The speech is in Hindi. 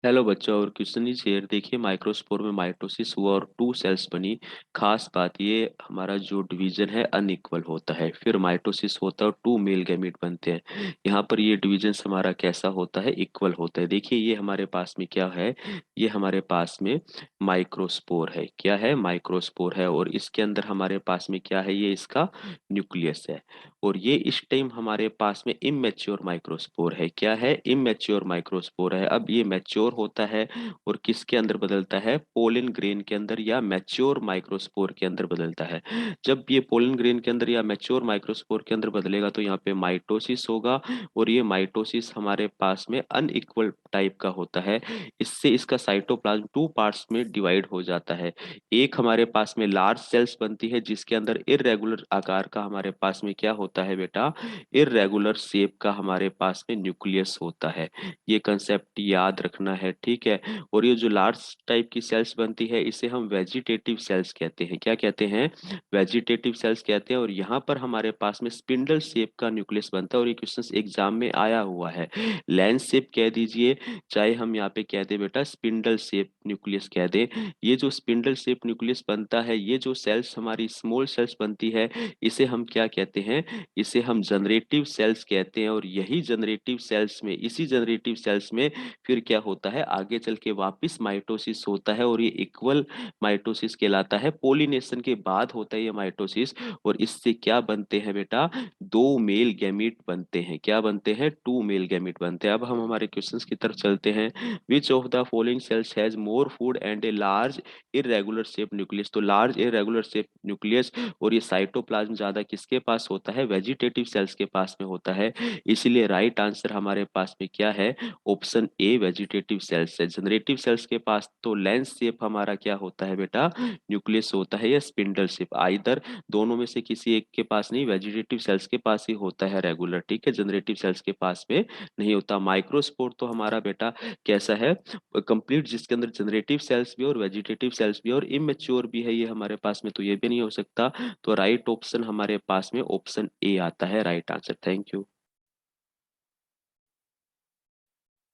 हेलो बच्चों, और क्वेश्चन इज हियर। देखिए, माइक्रोस्पोर में माइटोसिस हुआ और टू सेल्स बनी। खास बात ये हमारा जो डिवीजन है अनइक्वल होता है। फिर माइटोसिस होता है और टू मेल गैमीट बनते हैं। यहाँ पर ये डिवीजन हमारा कैसा होता है? इक्वल होता है। देखिए, ये हमारे पास में क्या है? ये हमारे पास में माइक्रोस्पोर है। क्या है? माइक्रोस्पोर है। और इसके अंदर हमारे पास में क्या है? ये इसका न्यूक्लियस है। और ये इस टाइम हमारे पास में इमेच्योर माइक्रोस्पोर है। क्या है? इमेच्योर माइक्रोस्पोर है। अब ये मैच्योर होता है और किसके अंदर बदलता है? पोलन ग्रेन के अंदर या मैच्योर माइक्रोस्पोर के अंदर बदलता है। जब ये पोलन ग्रेन के अंदर या मैच्योर माइक्रोस्पोर के अंदर बदलेगा तो यहाँ पे माइटोसिस होगा। और ये माइटोसिस हमारे पास में अनइक्वल टाइप का होता है। इससे इसका साइटोप्लाज्म टू पार्ट्स में डिवाइड हो जाता है। एक हमारे पास में लार्ज सेल्स बनती है जिसके अंदर इरेगुलर आकार का हमारे पास में क्या होता है बेटा? इरेगुलर शेप का हमारे पास में न्यूक्लियस होता है। ये कंसेप्ट याद रखना है, ठीक है। और ये जो लार्ज टाइप की सेल्स बनती है इसे हम वेजिटेटिव सेल्स कहते हैं। क्या कहते हैं? वेजिटेटिव सेल्स कहते हैं। और यहाँ पर हमारे पास में स्पिंडल शेप का न्यूक्लियस बनता है। और ये क्वेश्चन एग्जाम में आया हुआ है। लेंस शेप कह दीजिए, चाहे हम यहाँ पे कह दे बेटा स्पिंडल शेप न्यूक्लियस कह दे। ये जो स्पिंडल शेप न्यूक्लियस बनता है, ये जो सेल्स हमारी स्मॉल सेल्स बनती है, इसे हम क्या कहते हैं? इसे हम जनरेटिव सेल्स कहते हैं। और यही जनरेटिव सेल्स में, इसी जनरेटिव सेल्स में फिर क्या होता है? आगे चल के वापिस माइटोसिस होता है। और ये इक्वल माइटोसिस कहलाता है। पोलिनेशन के बाद होता है ये माइटोसिस। और इससे क्या बनते हैं बेटा? दो मेल गैमीट बनते हैं। क्या बनते हैं? टू मेल गैमीट बनते हैं। अब हम हमारे क्वेश्चंस की तरफ चलते हैं। Which of the following sales has more food and a large irregular shape nucleus? तो लार्ज इरेगुलर शेप न्यूक्लियस और ये साइटोप्लाज्म ज्यादा किसके पास होता है? वेजिटेटिव सेल्स के पास में होता है। इसीलिए राइट आंसर हमारे पास में क्या है? ऑप्शन ए, वेजिटेटिव सेल्स है। जनरेटिव सेल्स के पास तो लेंस शेप हमारा क्या होता है बेटा? न्यूक्लियस होता है या स्पिंडल शेप, आइदर दोनों में से किसी एक के पास नहीं, वेजिटेटिव सेल्स के पास ही होता है रेगुलर, ठीक है। जनरेटिव सेल्स के पास में नहीं होता। माइक्रोस्पोर तो हमारा बेटा कैसा है? कंप्लीट, जिसके अंदर जनरेटिव सेल्स भी और वेजिटेटिव सेल्स भी और इमेच्योर भी है ये हमारे पास में, तो ये भी नहीं हो सकता। तो राइट ऑप्शन हमारे पास में ऑप्शन ए आता है राइट आंसर। Thank you.